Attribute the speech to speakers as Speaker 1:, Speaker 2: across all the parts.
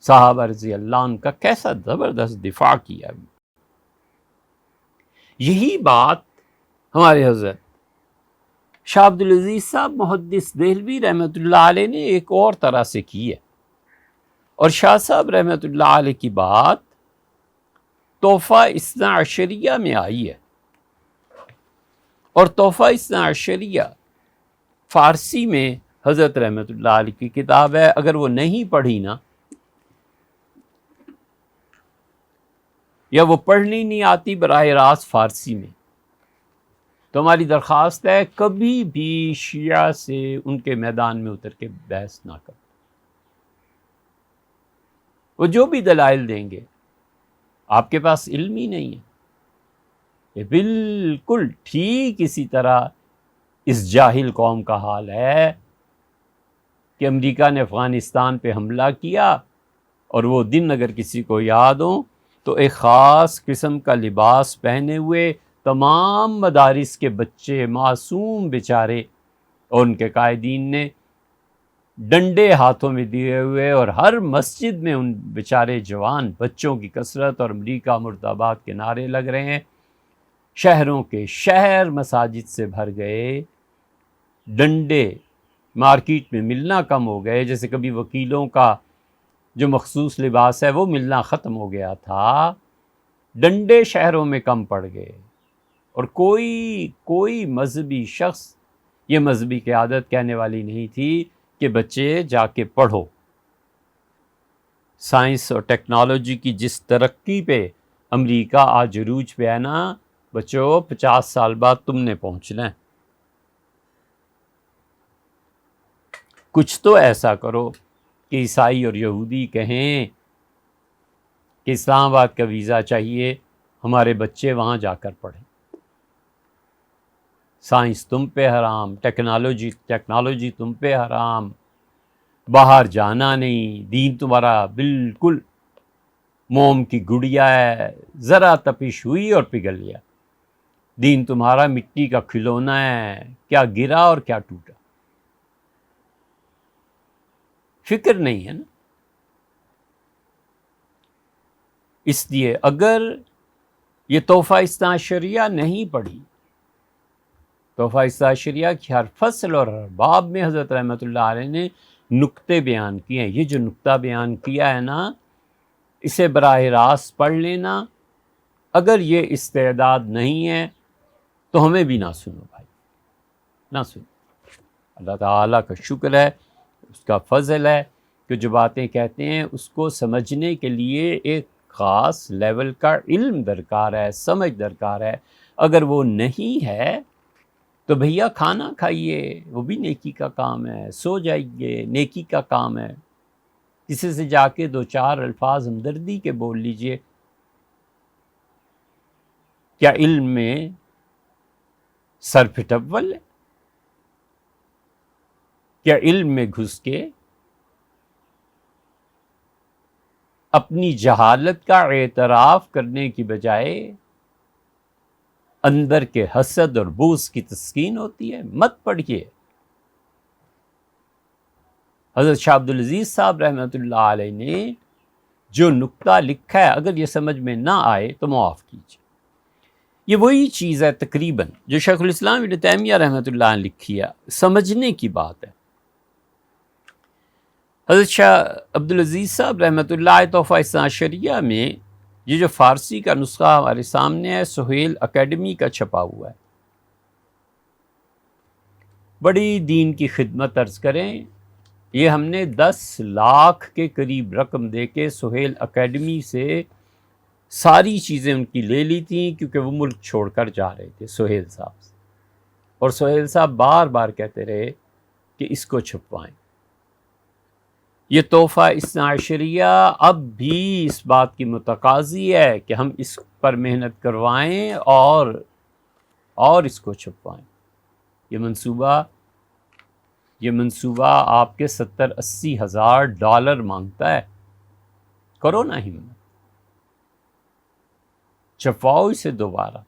Speaker 1: صحابہ رضی اللہ عنہ کا کیسا زبردست دفاع کیا. یہی بات ہمارے حضرت شاہ عبدالعزیز صاحب محدث دہلوی رحمۃ اللہ علیہ نے ایک اور طرح سے کی ہے. اور شاہ صاحب رحمۃ اللہ علیہ کی بات تحفہ اثنا عشریہ میں آئی ہے. اور تحفہ اثنا عشریہ فارسی میں حضرت رحمۃ اللہ علیہ کی کتاب ہے. اگر وہ نہیں پڑھی نا، یا وہ پڑھنی نہیں آتی براہ راست فارسی میں، تو ہماری درخواست ہے کبھی بھی شیعہ سے ان کے میدان میں اتر کے بحث نہ کرو. وہ جو بھی دلائل دیں گے، آپ کے پاس علم ہی نہیں ہے. یہ بالکل ٹھیک اسی طرح اس جاہل قوم کا حال ہے کہ امریکہ نے افغانستان پہ حملہ کیا، اور وہ دن اگر کسی کو یاد ہو تو ایک خاص قسم کا لباس پہنے ہوئے تمام مدارس کے بچے معصوم بیچارے اور ان کے قائدین نے ڈنڈے ہاتھوں میں دیے ہوئے، اور ہر مسجد میں ان بیچارے جوان بچوں کی کثرت اور امریکہ مرد آباد کے نعرے لگ رہے ہیں. شہروں کے شہر مساجد سے بھر گئے، ڈنڈے مارکیٹ میں ملنا کم ہو گئے. جیسے کبھی وکیلوں کا جو مخصوص لباس ہے وہ ملنا ختم ہو گیا تھا، ڈنڈے شہروں میں کم پڑ گئے. اور کوئی مذہبی شخص یہ مذہبی قیادت کہنے والی نہیں تھی کہ بچے جا کے پڑھو. سائنس اور ٹیکنالوجی کی جس ترقی پہ امریکہ آج عروج پہ ہے نا، بچوں 50 سال بعد تم نے پہنچنا ہے. کچھ تو ایسا کرو کہ عیسائی اور یہودی کہیں کہ اسلام آباد کا ویزا چاہیے، ہمارے بچے وہاں جا کر پڑھیں. سائنس تم پہ حرام، ٹیکنالوجی تم پہ حرام، باہر جانا نہیں، دین تمہارا بالکل موم کی گڑیا ہے، ذرا تپش ہوئی اور پگھل گیا. دین تمہارا مٹی کا کھلونا ہے، کیا گرا اور کیا ٹوٹا. فکر نہیں ہے نا. اس لیے اگر یہ تحفہ اثنا عشریہ نہیں پڑھی، تحفہ اثنا عشریہ کی ہر فصل اور ہر باب میں حضرت رحمۃ اللہ علیہ نے نکتے بیان کیے ہیں. یہ جو نکتہ بیان کیا ہے نا، اسے براہ راست پڑھ لینا. اگر یہ استعداد نہیں ہے تو ہمیں بھی نہ سنو بھائی، نہ سنو. اللہ تعالیٰ کا شکر ہے، اس کا فضل ہے کہ جو باتیں کہتے ہیں اس کو سمجھنے کے لیے ایک خاص لیول کا علم درکار ہے، سمجھ درکار ہے. اگر وہ نہیں ہے تو بھیا کھانا کھائیے، وہ بھی نیکی کا کام ہے. سو جائیے، نیکی کا کام ہے. کسی سے جا کے 2-4 الفاظ ہمدردی کے بول لیجئے. کیا علم میں سر پھٹول ہے؟ کیا علم میں گھس کے اپنی جہالت کا اعتراف کرنے کی بجائے اندر کے حسد اور بغض کی تسکین ہوتی ہے؟ مت پڑھیے. حضرت شاہ عبدالعزیز صاحب رحمۃ اللہ علیہ نے جو نکتہ لکھا ہے، اگر یہ سمجھ میں نہ آئے تو معاف کیجیے. یہ وہی چیز ہے تقریباً جو شیخ الاسلام ابن تیمیہ رحمۃ اللہ نے لکھی ہے. سمجھنے کی بات ہے. حضرت شاہ عبدالعزیز صاحب رحمۃ اللہ تحفہ اثنا عشریہ میں یہ جو فارسی کا نسخہ ہمارے سامنے ہے، سہیل اکیڈمی کا چھپا ہوا ہے. بڑی دین کی خدمت عرض کریں، یہ ہم نے 10 لاکھ کے قریب رقم دے کے سہیل اکیڈمی سے ساری چیزیں ان کی لے لی تھیں، کیونکہ وہ ملک چھوڑ کر جا رہے تھے سہیل صاحب سے. اور سہیل صاحب بار بار کہتے رہے کہ اس کو چھپوائیں. یہ تحفہ اثنا عشریہ اب بھی اس بات کی متقاضی ہے کہ ہم اس پر محنت کروائیں اور اس کو چھپوائیں. یہ منصوبہ آپ کے 70-80 ہزار ڈالر مانگتا ہے. کرو نا ہمت، چھپواؤ اسے دوبارہ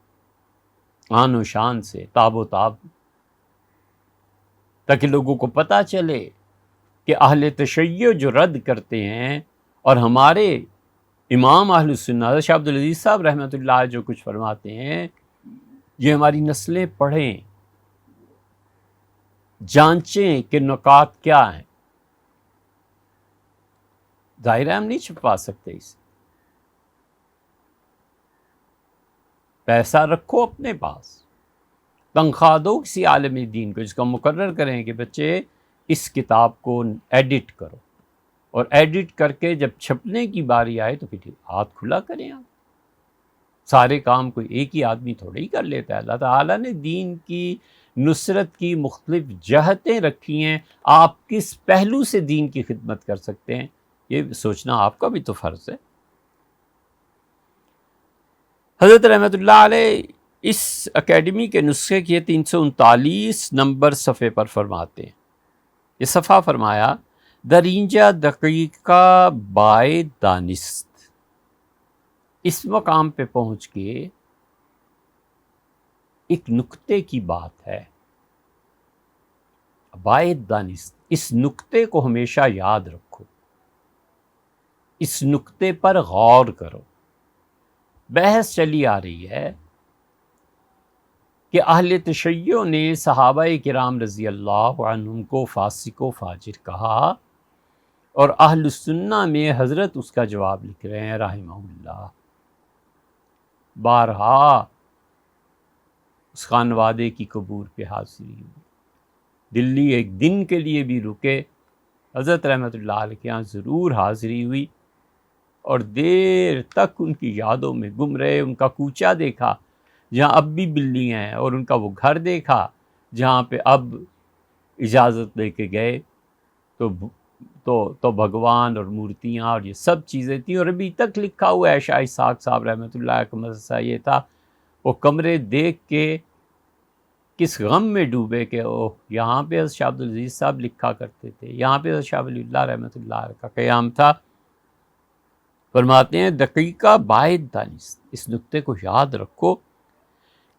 Speaker 1: آن و شان سے، تاب و تاب، تاکہ لوگوں کو پتہ چلے کہ اہل تشیع جو رد کرتے ہیں اور ہمارے امام اہل السنہ حضرت شاہ عبدالعزیز صاحب رحمۃ اللہ علیہ جو کچھ فرماتے ہیں، یہ ہماری نسلیں پڑھیں، جانچیں کہ نکات کیا ہیں. ظاہر ہے ہم نہیں چھپا سکتے اسے. پیسہ رکھو اپنے پاس، تنخواہ دو کسی عالم دین کو، جس کا مقرر کریں کہ بچے اس کتاب کو ایڈٹ کرو، اور ایڈٹ کر کے جب چھپنے کی باری آئے تو پھر ہاتھ کھلا کریں. آپ سارے کام کوئی ایک ہی آدمی تھوڑے ہی کر لیتا ہے. اللہ تعالیٰ نے دین کی نصرت کی مختلف جہتیں رکھی ہیں. آپ کس پہلو سے دین کی خدمت کر سکتے ہیں، یہ سوچنا آپ کا بھی تو فرض ہے. حضرت رحمۃ اللہ علیہ اس اکیڈمی کے نسخے کے 339 نمبر صفحے پر فرماتے ہیں، یہ صفحہ فرمایا: درینجہ دقیقہ بائے دانست. اس مقام پہ پہنچ کے ایک نقطے کی بات ہے، بائے دانست. اس نقطے کو ہمیشہ یاد رکھو، اس نقطے پر غور کرو. بحث چلی آ رہی ہے کہ اہل تشیع نے صحابہ کرام رضی اللہ عنہم کو فاسق و فاجر کہا، اور اہل السنہ میں حضرت اس کا جواب لکھ رہے ہیں رحمہ اللہ. بارہا اس خانوادے کی قبور پہ حاضری ہوئی، دلی ایک دن کے لیے بھی رکے، حضرت رحمۃ اللہ علیہ کے یہاں ضرور حاضری ہوئی، اور دیر تک ان کی یادوں میں گم رہے. ان کا کوچہ دیکھا جہاں اب بھی بلیاں ہیں، اور ان کا وہ گھر دیکھا جہاں پہ اب اجازت لے کے گئے تو بھگوان اور مورتیاں اور یہ سب چیزیں تھیں. اور ابھی تک لکھا ہوا ہے، شاہ اسحاق صاحب رحمۃ اللہ کا مدرسہ یہ تھا، وہ کمرے دیکھ کے کس غم میں ڈوبے کہ اوہ یہاں پہ حضرت شاہ عبدالعزیز صاحب لکھا کرتے تھے، یہاں پہ حضرت شاہ ولی اللہ رحمۃ اللہ علیہ کا قیام تھا. فرماتے ہیں دقیقہ باعث دانست، اس نقطے کو یاد رکھو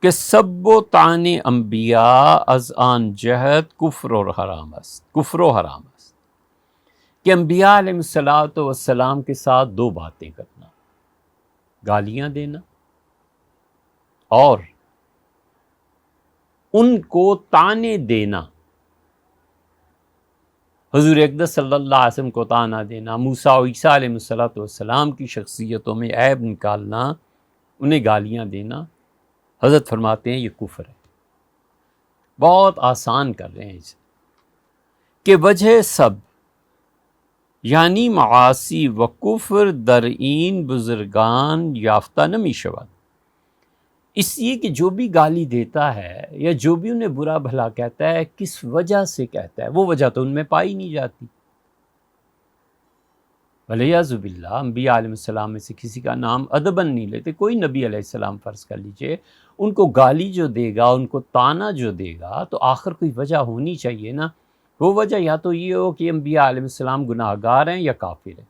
Speaker 1: کہ سب و طعن انبیاء از آن جہت کفر و حرام است، کہ انبیاء علیہ الصلوۃ والسلام کے ساتھ دو باتیں کرنا، گالیاں دینا اور ان کو طعنے دینا. حضور اقدس صلی اللہ علیہ وسلم کو طعنہ دینا، موسیٰ و عیسیٰ علیہ الصلوۃ والسلام کی شخصیتوں میں عیب نکالنا، انہیں گالیاں دینا، حضرت فرماتے ہیں یہ کفر ہے. بہت آسان کر رہے ہیں اسے کہ وجہ سب یعنی معاصی و کفر در این بزرگان یافتہ نمی شود. اس لیے کہ جو بھی گالی دیتا ہے یا جو بھی انہیں برا بھلا کہتا ہے کس وجہ سے کہتا ہے، وہ وجہ تو ان میں پائی نہیں جاتی. ولیعذ باللہ انبیاء علیہ السلام میں سے کسی کا نام ادباً نہیں لیتے. کوئی نبی علیہ السلام فرض کر لیجئے، ان کو گالی جو دے گا، ان کو طعنہ جو دے گا، تو آخر کوئی وجہ ہونی چاہیے نا. وہ وجہ یا تو یہ ہو کہ انبیاء علیہ السلام گناہ گار ہیں یا کافر ہیں.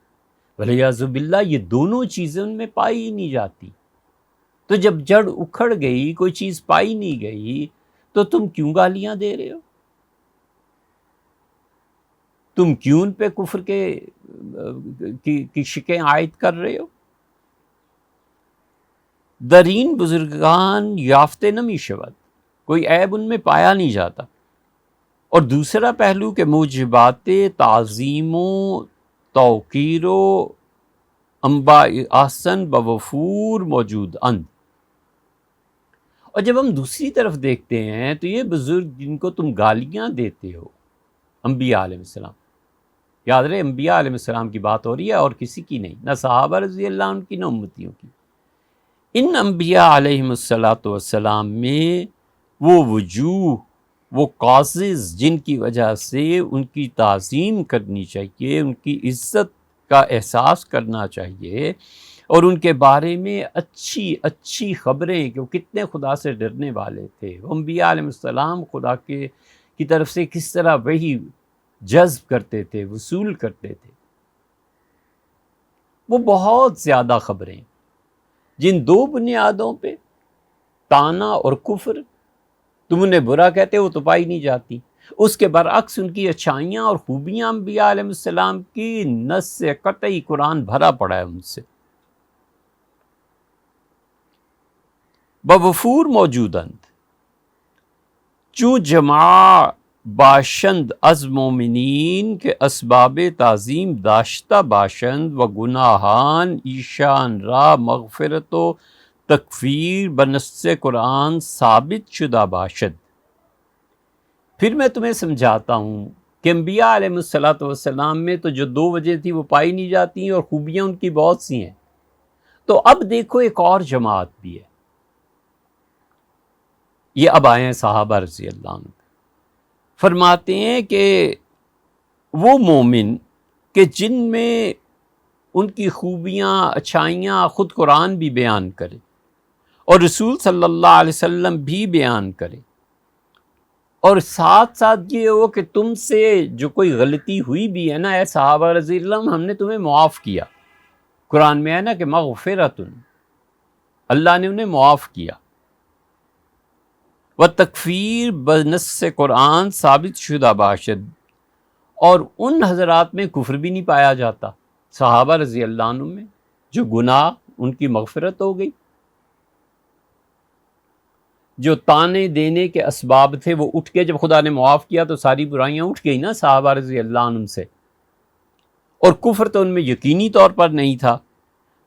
Speaker 1: ولیعذ باللہ یہ دونوں چیزیں ان میں پائی ہی نہیں جاتی. تو جب جڑ اکھڑ گئی، کوئی چیز پائی نہیں گئی، تو تم کیوں گالیاں دے رہے ہو؟ تم کیوں ان پہ کفر کی شکیں عائد کر رہے ہو؟ درین بزرگان یافتے نمی شود، کوئی عیب ان میں پایا نہیں جاتا. اور دوسرا پہلو کہ موجبات تعظیم و توقیر و انباء احسن بوفور موجود اند. اور جب ہم دوسری طرف دیکھتے ہیں تو یہ بزرگ جن کو تم گالیاں دیتے ہو، انبیاء علیہ السلام، یاد رہے انبیاء علیہ السلام کی بات ہو رہی ہے اور کسی کی نہیں، نہ صحابہ رضی اللہ عنہ کی نہ امتیوں کی. ان انبیاء علیہ السلام میں وہ وجوہ، وہ کازز جن کی وجہ سے ان کی تعظیم کرنی چاہیے، ان کی عزت کا احساس کرنا چاہیے، اور ان کے بارے میں اچھی خبریں کہ وہ کتنے خدا سے ڈرنے والے تھے. وہ انبیاء علیہ السلام خدا کی طرف سے کس طرح وحی جذب کرتے تھے، وصول کرتے تھے. وہ بہت زیادہ خبریں جن دو بنیادوں پہ، طعنہ اور کفر، تم انہیں برا کہتے ہو تو پائی نہیں جاتی. اس کے برعکس ان کی اچھائیاں اور خوبیاں انبیاء علیہ السلام کی نص سے قطعی قرآن بھرا پڑا ہے ان سے. بوفور موجودند چوں جماع باشند از مومنین کے اسباب تعظیم داشتہ باشند و گناہان ایشان را مغفرت و تکفیر بنص قرآن ثابت شدہ باشد. پھر میں تمہیں سمجھاتا ہوں کہ انبیاء علیہ الصلوۃ والسلام میں تو جو 2 وجہ تھی وہ پائی نہیں جاتی ہیں اور خوبیاں ان کی بہت سی ہیں. تو اب دیکھو ایک اور جماعت بھی ہے. یہ اب آئے ہیں صحابہ رضی اللہ عنہ. فرماتے ہیں کہ وہ مومن کہ جن میں ان کی خوبیاں اچھائیاں خود قرآن بھی بیان کرے اور رسول صلی اللہ علیہ وسلم بھی بیان کرے، اور ساتھ ساتھ یہ ہو کہ تم سے جو کوئی غلطی ہوئی بھی ہے نا اے صحابہ رضی اللہ عنہ، ہم نے تمہیں معاف کیا. قرآن میں ہے نا کہ مغفرۃ، اللہ نے انہیں معاف کیا. و تکفیر بنص قرآن ثابت شدہ باشد، اور ان حضرات میں کفر بھی نہیں پایا جاتا صحابہ رضی اللہ عنہ میں، جو گناہ ان کی مغفرت ہو گئی. جو تانے دینے کے اسباب تھے وہ اٹھ کے، جب خدا نے معاف کیا تو ساری برائیاں اٹھ گئی نا صحابہ رضی اللہ عنہ سے، اور کفر تو ان میں یقینی طور پر نہیں تھا.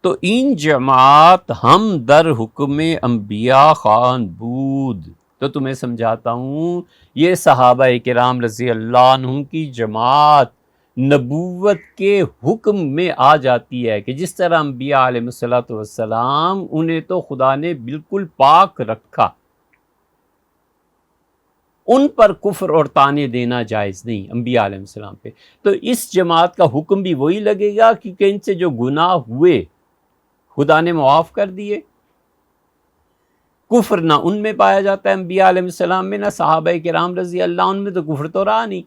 Speaker 1: تو این جماعت ہم در حکم انبیاء خان بود. تو تمہیں سمجھاتا ہوں یہ صحابہ کرام رضی اللہ عنہ کی جماعت نبوت کے حکم میں آ جاتی ہے، کہ جس طرح انبیاء علیہ الصلوۃ والسلام انہیں تو خدا نے بالکل پاک رکھا، ان پر کفر اور تانے دینا جائز نہیں انبیاء علیہ السلام پہ. تو اس جماعت کا حکم بھی وہی لگے گا، کیونکہ ان سے جو گناہ ہوئے خدا نے معاف کر دیے. کفر نہ ان میں پایا جاتا ہے انبیاء علیہ السلام میں، نہ صحابہ کرام رضی اللہ عنہ میں، تو کفر تو رہا نہیں.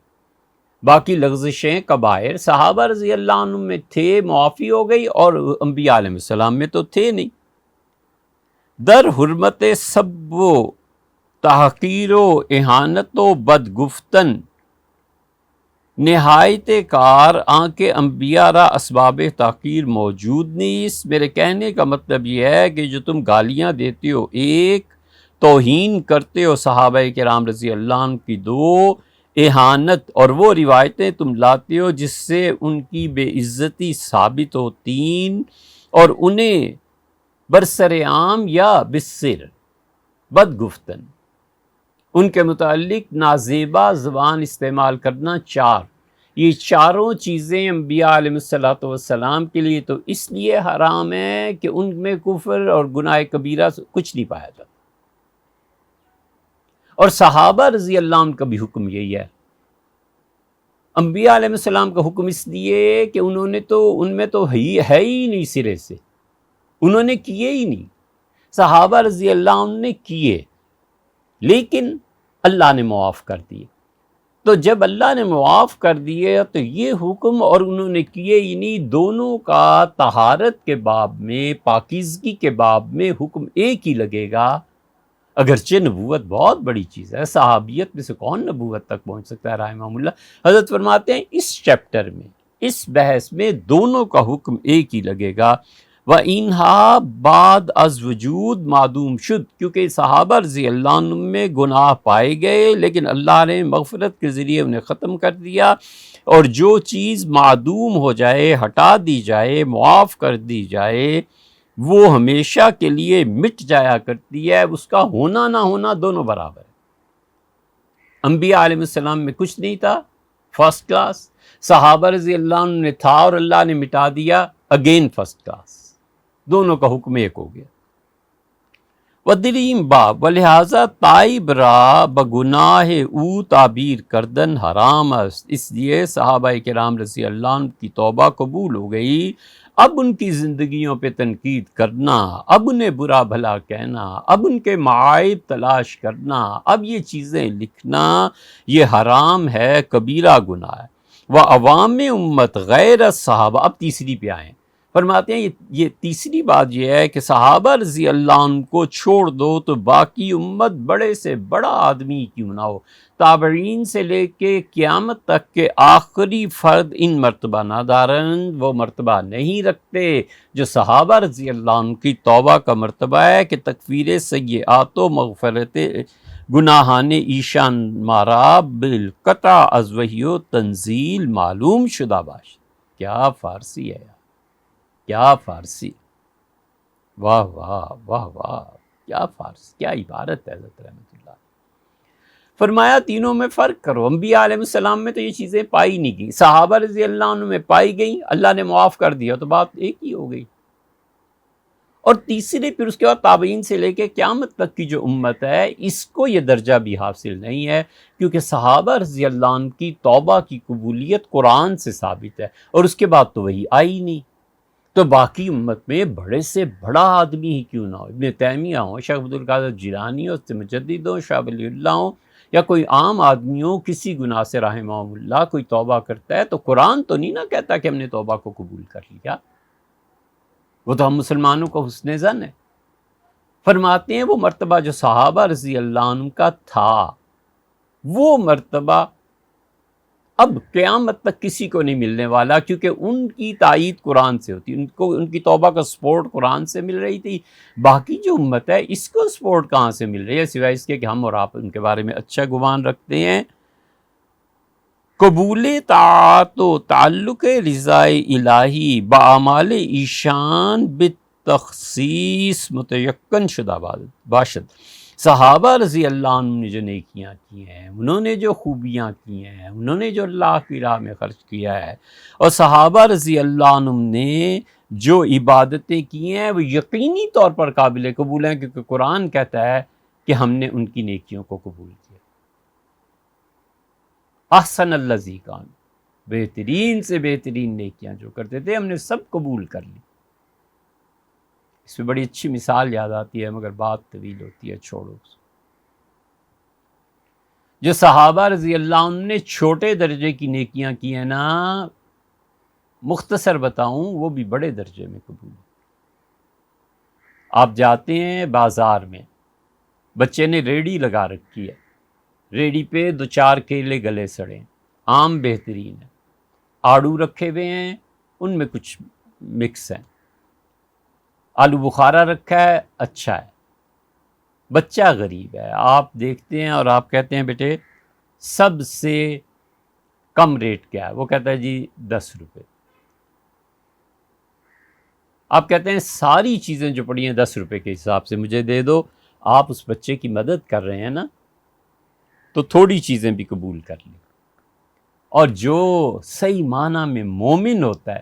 Speaker 1: باقی لغزشیں کبائر صحابہ رضی اللہ عنہ میں تھے، معافی ہو گئی، اور انبیاء علیہ السلام میں تو تھے نہیں. در حرمت سب و تحقیر و اہانت و بد گفتن نہایت کار آنکہ انبیاء را اسباب تحقیر موجود نہیں. میرے کہنے کا مطلب یہ ہے کہ جو تم گالیاں دیتے ہو، ایک توہین کرتے ہو صحابہ کرام رضی اللہ عنہ کی، 2 اہانت اور وہ روایتیں تم لاتے ہو جس سے ان کی بے عزتی ثابت ہو، 3 اور انہیں برسر عام یا بسر بد گفتن ان کے متعلق نازیبا زبان استعمال کرنا، 4. یہ چاروں چیزیں انبیاء علیہ الصلوۃ والسلام کے لیے تو اس لیے حرام ہے کہ ان میں کفر اور گناہ کبیرہ کچھ نہیں پایا جاتا. اور صحابہ رضی اللہ عنہ کا بھی حکم یہی ہے. انبیاء علیہ السلام کا حکم اس لیے کہ انہوں نے تو ان میں تو ہے ہی نہیں، سرے سے انہوں نے کیے ہی نہیں. صحابہ رضی اللہ عنہ نے کیے، لیکن اللہ نے معاف کر دیے. تو جب اللہ نے معاف کر دیے تو یہ حکم، اور انہوں نے کیے ہی نہیں، دونوں کا طہارت کے باب میں، پاکیزگی کے باب میں حکم ایک ہی لگے گا. اگرچہ نبوت بہت بڑی چیز ہے، صحابیت میں سے کون نبوت تک پہنچ سکتا ہے رحمہ اللہ. حضرت فرماتے ہیں اس چیپٹر میں، اس بحث میں دونوں کا حکم ایک ہی لگے گا. وَإِنْهَا بعد از وجود معدوم شد، کیونکہ صحابہ رضی اللہ عنہ میں گناہ پائے گئے لیکن اللہ نے مغفرت کے ذریعے انہیں ختم کر دیا. اور جو چیز معدوم ہو جائے، ہٹا دی جائے، معاف کر دی جائے، وہ ہمیشہ کے لیے مٹ جایا کرتی ہے. اس کا ہونا نہ ہونا دونوں برابر ہے. انبیاء علیہ السلام میں کچھ نہیں تھا، فرسٹ کلاس. صحابہ رضی اللہ عنہ نے تھا اور اللہ نے مٹا دیا، اگین فرسٹ کلاس. دونوں کا حکم ایک ہو گیا. ودریم باب ولہذا تائب را بگناہ او تعبیر کردن حرام است. اس لیے صحابہ کرام رضی اللہ عنہ کی توبہ قبول ہو گئی. اب ان کی زندگیوں پہ تنقید کرنا، اب انہیں برا بھلا کہنا، اب ان کے معائب تلاش کرنا، اب یہ چیزیں لکھنا، یہ حرام ہے، کبیرہ گناہ ہے. وہ عوام امت غیر صحابہ. اب تیسری پہ آئیں. فرماتے ہیں یہ تیسری بات یہ ہے کہ صحابہ رضی اللہ عنہ کو چھوڑ دو تو باقی امت بڑے سے بڑا آدمی کیوں نہ ہو، تابعین سے لے کے قیامت تک کے آخری فرد ان مرتبہ نادارن وہ مرتبہ نہیں رکھتے جو صحابہ رضی اللہ عنہ کی توبہ کا مرتبہ ہے کہ تکفیر سیئات و مغفرت گناہان ایشان مارا بالقطع از وحی و تنزیل معلوم شدہ باش۔ کیا فارسی ہے، کیا فارسی، واہ واہ واہ واہ، کیا فارسی، کیا عبارت ہے حضرت رحمۃ اللہ۔ فرمایا تینوں میں فرق کرو، انبیاء علیہ السلام میں تو یہ چیزیں پائی نہیں گئی، صحابہ رضی اللہ عنہ میں پائی گئیں، اللہ نے معاف کر دیا تو بات ایک ہی ہو گئی۔ اور تیسرے پھر اس کے بعد تابعین سے لے کے قیامت تک کی جو امت ہے اس کو یہ درجہ بھی حاصل نہیں ہے، کیونکہ صحابہ رضی اللہ عنہ کی توبہ کی قبولیت قرآن سے ثابت ہے، اور اس کے بعد تو وہی آئی نہیں، تو باقی امت میں بڑے سے بڑا آدمی ہی کیوں نہ ہو، ابن تیمیہ ہوں، شیخ عبد القادر جیلانی ہو، مجدد ہوں، شاہ ولی اللہ ہوں، یا کوئی عام آدمی ہو، کسی گناہ سے رحمہ اللہ کوئی توبہ کرتا ہے تو قرآن تو نہیں نہ کہتا کہ ہم نے توبہ کو قبول کر لیا، وہ تو ہم مسلمانوں کو حسن ظن ہے۔ فرماتے ہیں وہ مرتبہ جو صحابہ رضی اللہ عنہ کا تھا وہ مرتبہ اب قیامت تک کسی کو نہیں ملنے والا، کیونکہ ان کی تائید قرآن سے ہوتی، ان کی توبہ کا سپورٹ قرآن سے مل رہی تھی، باقی جو امت ہے اس کو سپورٹ کہاں سے مل رہی ہے سوائے اس کے کہ ہم اور آپ ان کے بارے میں اچھا گمان رکھتے ہیں۔ قبول طاعت و تعلق رضا الہی باعمال ایشان بالتخصیص متیقن شدہ باشد۔ صحابہ رضی اللہ عنہ نے جو نیکیاں کی ہیں، انہوں نے جو خوبیاں کی ہیں، انہوں نے جو اللہ کی راہ میں خرچ کیا ہے، اور صحابہ رضی اللہ عنہ نے جو عبادتیں کی ہیں وہ یقینی طور پر قابل قبول ہیں، کیونکہ قرآن کہتا ہے کہ ہم نے ان کی نیکیوں کو قبول کیا۔ احسن الذی کان، بہترین سے بہترین نیکیاں جو کرتے تھے ہم نے سب قبول کر لی۔ اس میں بڑی اچھی مثال یاد آتی ہے مگر بات طویل ہوتی ہے، چھوڑو۔ جو صحابہ رضی اللہ عنہ نے چھوٹے درجے کی نیکیاں کی ہیں نا، مختصر بتاؤں وہ بھی بڑے درجے میں قبول۔ آپ جاتے ہیں بازار میں، بچے نے ریڑھی لگا رکھی ہے، ریڑھی پہ 2-4 کیلے گلے سڑے، آم بہترین ہے، آڑو رکھے ہوئے ہیں ان میں کچھ مکس ہیں، آلو بخارا رکھا ہے اچھا ہے، بچہ غریب ہے، آپ دیکھتے ہیں اور آپ کہتے ہیں بیٹے سب سے کم ریٹ کیا ہے؟ وہ کہتا ہے جی 10 روپے۔ آپ کہتے ہیں ساری چیزیں جو پڑی ہیں 10 روپے کے حساب سے مجھے دے دو، آپ اس بچے کی مدد کر رہے ہیں نا، تو تھوڑی چیزیں بھی قبول کر لی۔ اور جو صحیح معنی میں مومن ہوتا ہے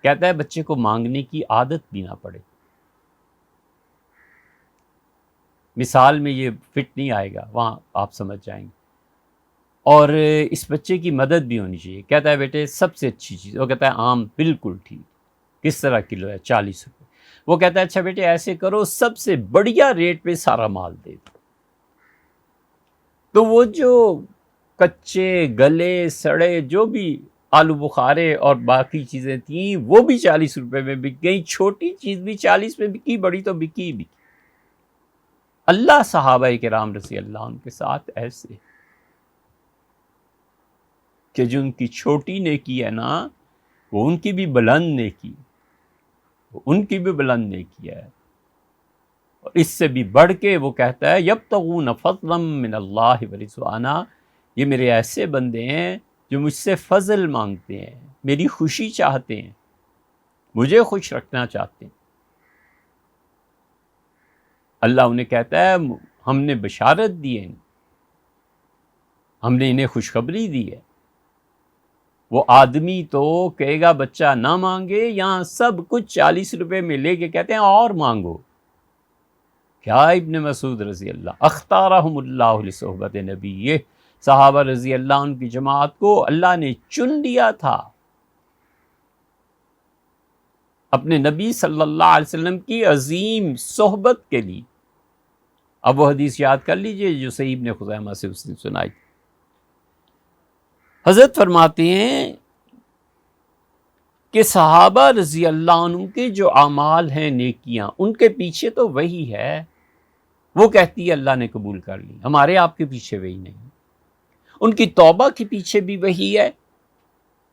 Speaker 1: کہتا ہے بچے کو مانگنے کی عادت بھی نہ پڑے۔ مثال میں یہ فٹ نہیں آئے گا، وہاں آپ سمجھ جائیں گے۔ اور اس بچے کی مدد بھی ہونی چاہیے، کہتا ہے بیٹے سب سے اچھی چیز، وہ کہتا ہے آم بالکل ٹھیک، کس طرح کلو ہے؟ 40 روپے۔ وہ کہتا ہے اچھا بیٹے ایسے کرو سب سے بڑھیا ریٹ پہ سارا مال دے دو۔ تو وہ جو کچے گلے سڑے جو بھی آلو بخارے اور باقی چیزیں تھیں وہ بھی 40 روپے میں بک گئی، چھوٹی چیز بھی 40 میں بکی، بڑی تو بکی بکی۔ اللہ صحابہ کرام رضی اللہ عنہ کے ساتھ ایسے کہ جو ان کی چھوٹی نیکی ہے نا وہ ان کی بھی بلند نیکی، وہ ان کی بھی بلند نیکی ہے، اور اس سے بھی بڑھ کے وہ کہتا ہے یبتغون فضلا من اللہ ورضوانا، یہ میرے ایسے بندے ہیں جو مجھ سے فضل مانگتے ہیں، میری خوشی چاہتے ہیں، مجھے خوش رکھنا چاہتے ہیں۔ اللہ انہیں کہتا ہے ہم نے بشارت دی ہے، ہم نے انہیں خوشخبری دی ہے۔ وہ آدمی تو کہے گا بچہ نہ مانگے، یہاں سب کچھ 40 روپے میں لے کے کہتے ہیں اور مانگو۔ کیا ابن مسعود رضی اللہ اختارہم اللہ لصحبت نبی، یہ صحابہ رضی اللہ عنہ کی جماعت کو اللہ نے چن لیا تھا اپنے نبی صلی اللہ علیہ وسلم کی عظیم صحبت کے لیے۔ اب وہ حدیث یاد کر لیجئے جو صحیح ابن خزیمہ سے اس نے سنائی۔ حضرت فرماتے ہیں کہ صحابہ رضی اللہ عنہ کے جو اعمال ہیں نیکیاں، ان کے پیچھے تو وہی ہے، وہ کہتی ہے اللہ نے قبول کر لی، ہمارے آپ کے پیچھے وہی نہیں۔ ان کی توبہ کے پیچھے بھی وہی ہے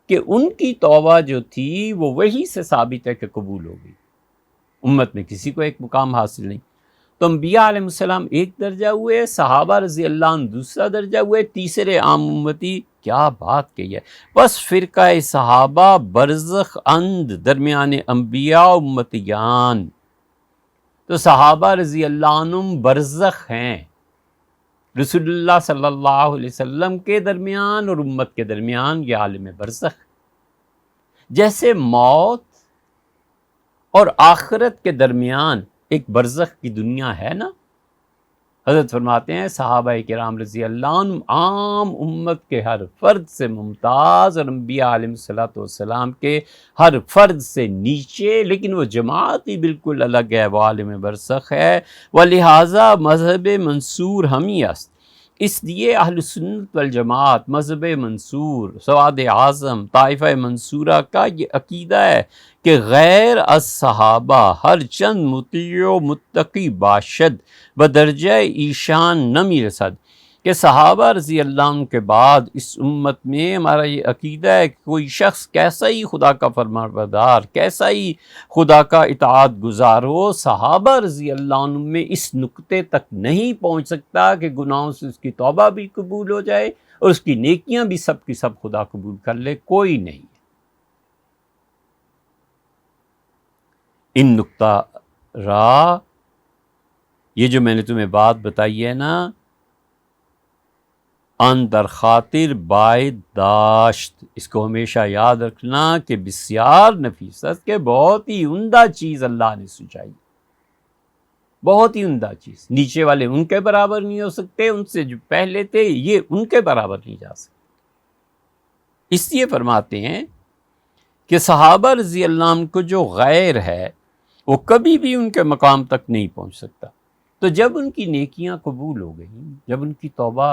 Speaker 1: کہ ان کی توبہ جو تھی وہ وہی سے ثابت ہے کہ قبول ہو گئی۔ امت میں کسی کو ایک مقام حاصل نہیں۔ تو انبیاء علیہ السلام ایک درجہ ہوئے، صحابہ رضی اللہ عنہ دوسرا درجہ ہوئے، تیسرے عام امتی۔ کیا بات کہی ہے! بس فرقہ صحابہ برزخ اند درمیان انبیاء و امتیان۔ تو صحابہ رضی اللہ عنہم برزخ ہیں رسول اللہ صلی اللہ علیہ وسلم کے درمیان اور امت کے درمیان، یہ عالم برزخ۔ جیسے موت اور آخرت کے درمیان ایک برزخ کی دنیا ہے نا، حضرت فرماتے ہیں صحابہ کرام رضی اللہ عنہ عام امت کے ہر فرد سے ممتاز اور انبیاء علیہ الصلوۃ والسلام کے ہر فرد سے نیچے، لیکن وہ جماعت ہی بالکل الگ ہے، وہ عالم برزخ ہے۔ ولہٰذا مذہب منصور ہم ہی است، اس لیے اہل سنت والجماعت مذہب منصور، سواد اعظم، طائفہ منصورہ کا یہ عقیدہ ہے کہ غیر از صحابہ ہر چند مطیع و متقی باشد بدرجہ ایشان نمی رسد، کہ صحابہ رضی اللہ عنہ کے بعد اس امت میں ہمارا یہ عقیدہ ہے کہ کوئی شخص کیسا ہی خدا کا فرمانبردار، کیسا ہی خدا کا اطاعت گزار ہو، صحابہ رضی اللہ عنہ میں اس نقطے تک نہیں پہنچ سکتا کہ گناہوں سے اس کی توبہ بھی قبول ہو جائے اور اس کی نیکیاں بھی سب کی سب خدا قبول کر لے، کوئی نہیں۔ ان نقطہ را، یہ جو میں نے تمہیں بات بتائی ہے نا، ان در خاطر باید داشت، اس کو ہمیشہ یاد رکھنا کہ بسیار نفیست، کہ بہت ہی عمدہ چیز اللہ نے سوچائی، بہت ہی عمدہ چیز۔ نیچے والے ان کے برابر نہیں ہو سکتے، ان سے جو پہلے تھے یہ ان کے برابر نہیں جا سکتے۔ اس لیے فرماتے ہیں کہ صحابہ رضی اللہ عنہ کو جو غیر ہے وہ کبھی بھی ان کے مقام تک نہیں پہنچ سکتا۔ تو جب ان کی نیکیاں قبول ہو گئیں، جب ان کی توبہ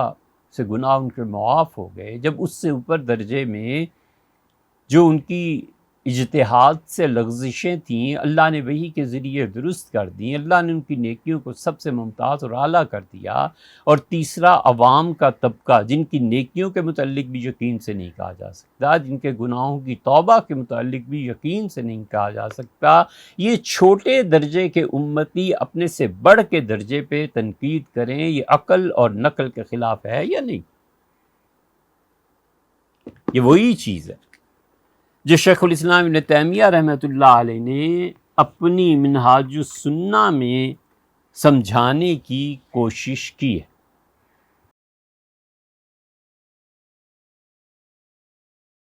Speaker 1: سے گناہ ان کے معاف ہو گئے، جب اس سے اوپر درجے میں جو ان کی اجتہاد سے لغزشیں تھیں اللہ نے وحی کے ذریعے درست کر دیں، اللہ نے ان کی نیکیوں کو سب سے ممتاز اور اعلیٰ کر دیا۔ اور تیسرا عوام کا طبقہ جن کی نیکیوں کے متعلق بھی یقین سے نہیں کہا جا سکتا، جن کے گناہوں کی توبہ کے متعلق بھی یقین سے نہیں کہا جا سکتا، یہ چھوٹے درجے کے امتی اپنے سے بڑھ کے درجے پہ تنقید کریں، یہ عقل اور نقل کے خلاف ہے یا نہیں؟ یہ وہی چیز ہے جو شیخ الاسلام ابن تیمیہ رحمۃ اللہ علیہ نے اپنی منہاج السنہ میں سمجھانے کی کوشش کی ہے۔